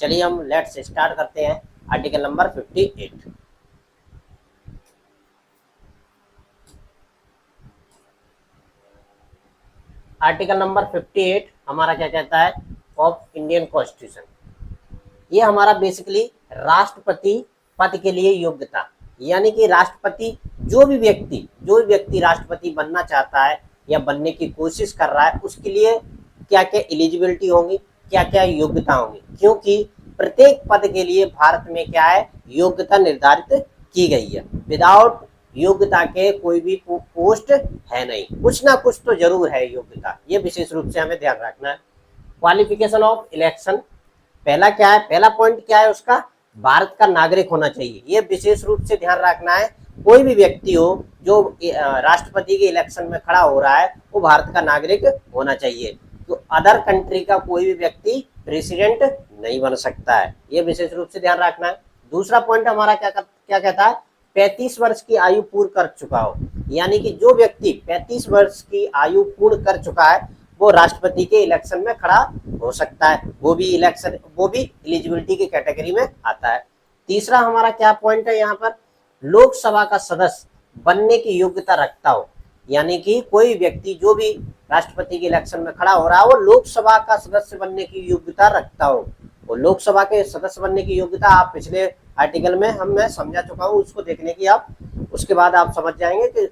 चलिए हम let's start करते हैं आर्टिकल नंबर 58। आर्टिकल नंबर 58 हमारा क्या कहता है ऑफ इंडियन कॉन्स्टिट्यूशन। ये हमारा बेसिकली राष्ट्रपति पद के लिए योग्यता, यानी कि राष्ट्रपति जो भी व्यक्ति राष्ट्रपति बनना चाहता है या बनने की कोशिश कर रहा है उसके लिए क्या क्या एलिजिबिलिटी होंगी, क्या क्या योग्यता होंगी, क्योंकि प्रत्येक पद के लिए भारत में क्या है योग्यता निर्धारित की गई है। विदाउट योग्यता के कोई भी पोस्ट है नहीं, कुछ ना कुछ तो जरूर है योग्यता, ये विशेष रूप से हमें ध्यान रखना है। क्वालिफिकेशन ऑफ इलेक्शन, पहला क्या है, पहला पॉइंट क्या है उसका, भारत का नागरिक होना चाहिए। ये विशेष रूप से ध्यान रखना है, कोई भी व्यक्ति हो जो राष्ट्रपति के इलेक्शन में खड़ा हो रहा है वो भारत का नागरिक होना चाहिए। तो अदर कंट्री का कोई भी व्यक्ति प्रेसिडेंट नहीं बन सकता है, ये विशेष रूप से ध्यान रखना है। दूसरा पॉइंट हमारा क्या कहता है, 35 वर्ष की आयु पूर्ण कर चुका हो, यानी कि जो व्यक्ति 35 वर्ष की आयु पूर्ण कर चुका है वो राष्ट्रपति के इलेक्शन में खड़ा हो सकता है, वो भी एलिजिबिलिटी की कैटेगरी में आता है। तीसरा हमारा क्या पॉइंट है यहाँ पर, लोकसभा का सदस्य बनने की योग्यता रखता हो, यानी कि कोई व्यक्ति जो भी राष्ट्रपति के इलेक्शन में खड़ा हो रहा है वो लोकसभा का सदस्य बनने की योग्यता रखता हो। वो लोकसभा के सदस्य बनने की योग्यता आप पिछले आर्टिकल में मैं समझा चुका हूँ, उसको देखने की आप उसके बाद आप समझ जाएंगे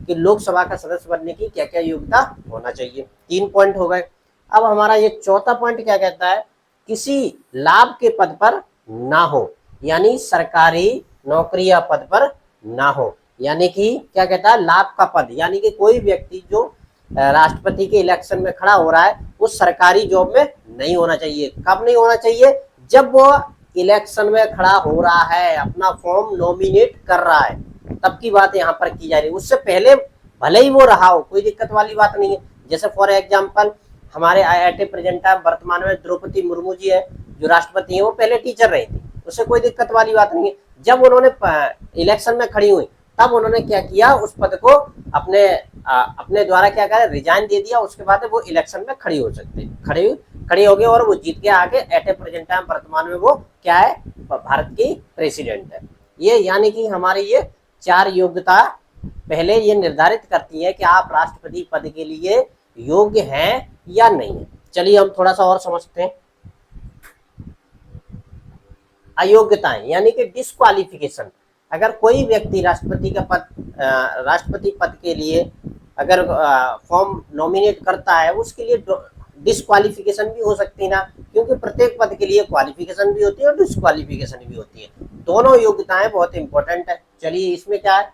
कि लोकसभा का सदस्य बनने की क्या क्या योग्यता होना चाहिए। 3 पॉइंट हो गए। अब हमारा ये चौथा पॉइंट क्या कहता है, किसी लाभ के पद पर ना हो, यानी सरकारी नौकरी या पद पर ना हो, यानी कि क्या कहता है लाभ का पद, यानी कि कोई व्यक्ति जो राष्ट्रपति के इलेक्शन में खड़ा हो रहा है वो सरकारी जॉब में नहीं होना चाहिए। कब नहीं होना चाहिए, जब वो इलेक्शन में खड़ा हो रहा है, अपना फॉर्म नॉमिनेट कर रहा है, तब की बात यहाँ पर की जा रही है। उससे पहले भले ही वो रहा हो, कोई दिक्कत वाली बात नहीं है। जैसे फॉर एग्जाम्पल हमारे IIT प्रेजेंट वर्तमान में द्रौपदी मुर्मू जी है जो राष्ट्रपति है, वो पहले टीचर रही थी, उससे कोई दिक्कत वाली बात नहीं है। जब उन्होंने इलेक्शन में खड़ी हुई तब उन्होंने क्या किया, उस पद को अपने द्वारा क्या करा, रिजाइन दे दिया। उसके बाद वो इलेक्शन में खड़ी हो सकते, खड़ी हो गई और वो जीत के आगे एट ए प्रेजेंट टाइम वर्तमान में वो क्या है, भारत की प्रेसिडेंट है। ये यानी कि हमारी ये 4 योग्यता पहले ये निर्धारित करती है कि आप राष्ट्रपति पद के लिए योग्य हैं या नहीं है। चलिए हम थोड़ा सा और समझते हैं। अयोग्यताएं यानी कि डिस्क्वालिफिकेशन, अगर कोई व्यक्ति राष्ट्रपति पद के लिए अगर फॉर्म नॉमिनेट करता है उसके लिए डिस्क्वालिफिकेशन भी हो सकती है ना, क्योंकि प्रत्येक पद के लिए क्वालिफिकेशन भी होती है और डिस्क्वालिफिकेशन भी होती है। दोनों योग्यताएं बहुत इंपॉर्टेंट है। चलिए इसमें क्या है,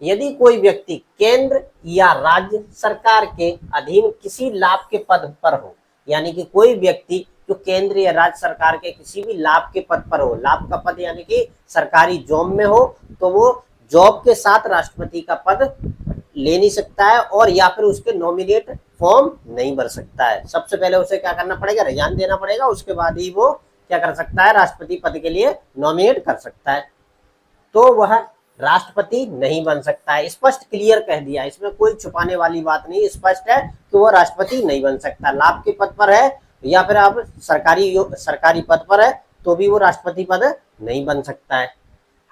यदि कोई व्यक्ति केंद्र या राज्य सरकार के अधीन किसी लाभ के पद पर हो, यानी कि कोई व्यक्ति जो केंद्र या राज्य सरकार के किसी भी लाभ के पद पर हो, लाभ का पद यानी कि सरकारी जॉब में हो, तो वो जॉब के साथ राष्ट्रपति का पद ले नहीं सकता है और या फिर उसके नॉमिनेट फॉर्म नहीं भर सकता है। सबसे पहले उसे क्या करना पड़ेगा, रिजाइन देना पड़ेगा, उसके बाद ही वो क्या कर सकता है, राष्ट्रपति पद के लिए नॉमिनेट कर सकता है। तो वह राष्ट्रपति नहीं बन सकता है। स्पष्ट क्लियर कह दिया, इसमें कोई छुपाने वाली बात नहीं, स्पष्ट है कि वो राष्ट्रपति नहीं बन सकता। लाभ के पद पर है या फिर आप सरकारी पद पर है तो भी वो राष्ट्रपति पद नहीं बन सकता है।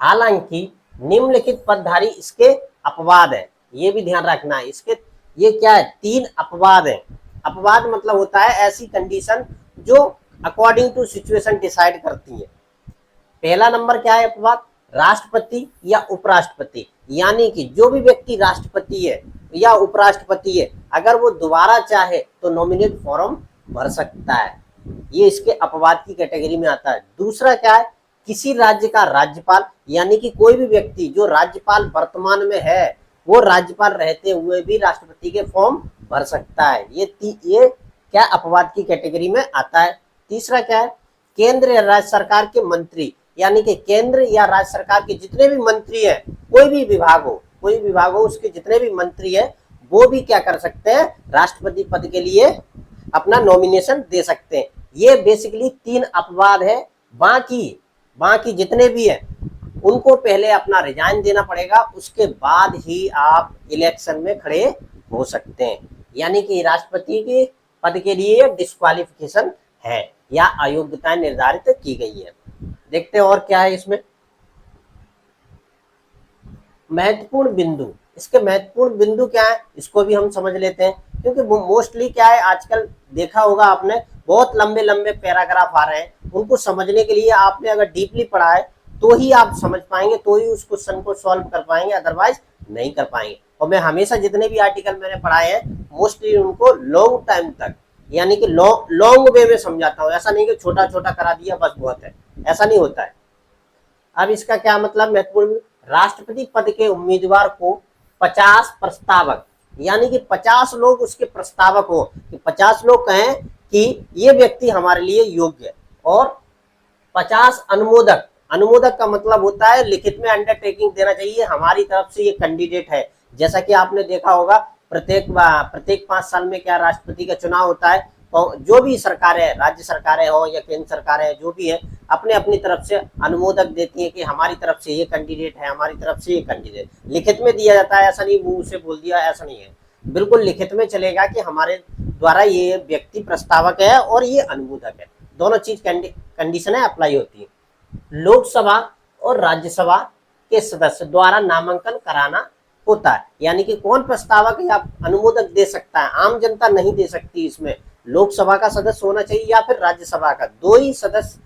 हालांकि निम्नलिखित पदधारी इसके अपवाद है, ये भी ध्यान रखना है। इसके ये क्या है, 3 अपवाद है। अपवाद मतलब होता है ऐसी कंडीशन जो अकॉर्डिंग टू सिचुएशन डिसाइड करती है। पहला नंबर क्या है अपवाद, राष्ट्रपति या उपराष्ट्रपति, यानी कि जो भी व्यक्ति राष्ट्रपति है या उपराष्ट्रपति है अगर वो दोबारा चाहे तो नॉमिनेट फॉर्म भर सकता है, ये इसके अपवाद की कैटेगरी में आता है। दूसरा क्या है, किसी राज्य का राज्यपाल, यानी कि कोई भी व्यक्ति जो राज्यपाल वर्तमान में है वो राज्यपाल रहते हुए भी राष्ट्रपति के फॉर्म भर सकता है। ये क्या अपवाद की कैटेगरी में आता है। तीसरा क्या है, केंद्र या राज्य सरकार के मंत्री, यानी कि केंद्र या राज्य सरकार के जितने भी मंत्री हैं, कोई भी विभाग हो उसके जितने भी मंत्री है वो भी क्या कर सकते हैं, राष्ट्रपति पद के लिए अपना नॉमिनेशन दे सकते हैं। ये बेसिकली 3 अपवाद है। बाकी जितने भी है उनको पहले अपना रिजाइन देना पड़ेगा, उसके बाद ही आप इलेक्शन में खड़े हो सकते हैं, यानी कि राष्ट्रपति के पद के लिए डिस्क्वालिफिकेशन है। या अयोग्यताएं निर्धारित की गई है। देखते हैं और क्या है इसमें। महत्वपूर्ण बिंदु, इसके महत्वपूर्ण बिंदु क्या है इसको भी हम समझ लेते हैं, क्योंकि मोस्टली क्या है आजकल देखा होगा आपने, बहुत लंबे लंबे पैराग्राफ आ रहे हैं, उनको समझने के लिए आपने अगर डीपली पढ़ा है तो ही आप समझ पाएंगे, तो ही उस क्वेश्चन को सॉल्व कर पाएंगे, अदरवाइज नहीं कर पाएंगे। और मैं हमेशा जितने भी आर्टिकल मैंने पढ़ाए हैं मोस्टली उनको लॉन्ग टाइम तक, यानी कि लॉन्ग वे में समझाता हूँ। ऐसा नहीं कि छोटा छोटा करा दिया बस बहुत है, ऐसा नहीं होता है। अब इसका क्या मतलब महत्वपूर्ण, राष्ट्रपति पद के उम्मीदवार को 50 प्रस्तावक, यानी कि 50 लोग उसके प्रस्तावक हो, कि 50 लोग कहें कि ये व्यक्ति हमारे लिए योग्य है, और 50 अनुमोदक, अनुमोदक का मतलब होता है लिखित में अंडरटेकिंग देना चाहिए हमारी तरफ से ये कैंडिडेट है। जैसा कि आपने देखा होगा प्रत्येक 5 साल में क्या राष्ट्रपति का चुनाव होता है, तो जो भी सरकारें, राज्य सरकारें हो या केंद्र सरकारें जो भी है, अपने अपनी तरफ से अनुमोदक देती है कि हमारी तरफ से ये कैंडिडेट है, हमारी तरफ से ये कैंडिडेट, लिखित में दिया जाता है, ऐसा नहीं मुंह से बोल दिया, ऐसा नहीं है, बिल्कुल लिखित में चलेगा कि हमारे द्वारा ये व्यक्ति प्रस्तावक है और ये अनुमोदक है, दोनों चीज कंडीशन अप्लाई होती है। लोकसभा और राज्यसभा के सदस्य द्वारा नामांकन कराना होता है, यानी कि कौन प्रस्तावक या अनुमोदक दे सकता है, आम जनता नहीं दे सकती। इसमें लोकसभा का सदस्य होना चाहिए या फिर राज्यसभा का, दो ही सदस्य,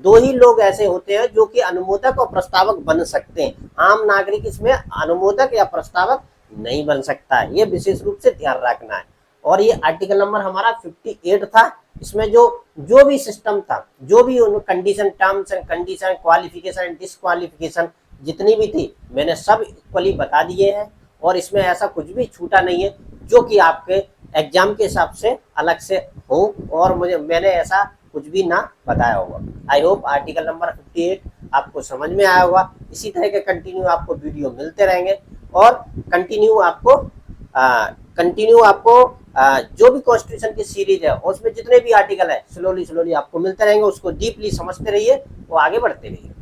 दो ही लोग ऐसे होते हैं जो कि अनुमोदक और प्रस्तावक बन सकते हैं। आम नागरिक इसमें अनुमोदक या प्रस्तावक नहीं बन सकता है, ये विशेष रूप से ध्यान रखना है। और ये आर्टिकल नंबर हमारा 58 था। इसमें जो भी सिस्टम था, जो भी condition, terms and condition, qualification and disqualification जितनी भी थी, मैंने सब इक्वली बता दिए हैं, और इसमें ऐसा कुछ भी छूटा नहीं है जो कि आपके एग्जाम के हिसाब से अलग से हो, और मैंने ऐसा कुछ भी ना बताया होगा। आई होप आर्टिकल नंबर 58 आपको समझ में आया होगा। इसी तरह के कंटिन्यू आपको वीडियो मिलते रहेंगे, और कंटिन्यू आपको जो भी कॉन्स्टिट्यूशन की सीरीज है उसमें जितने भी आर्टिकल है स्लोली आपको मिलते रहेंगे, उसको डीपली समझते रहिए, वो आगे बढ़ते रहिए।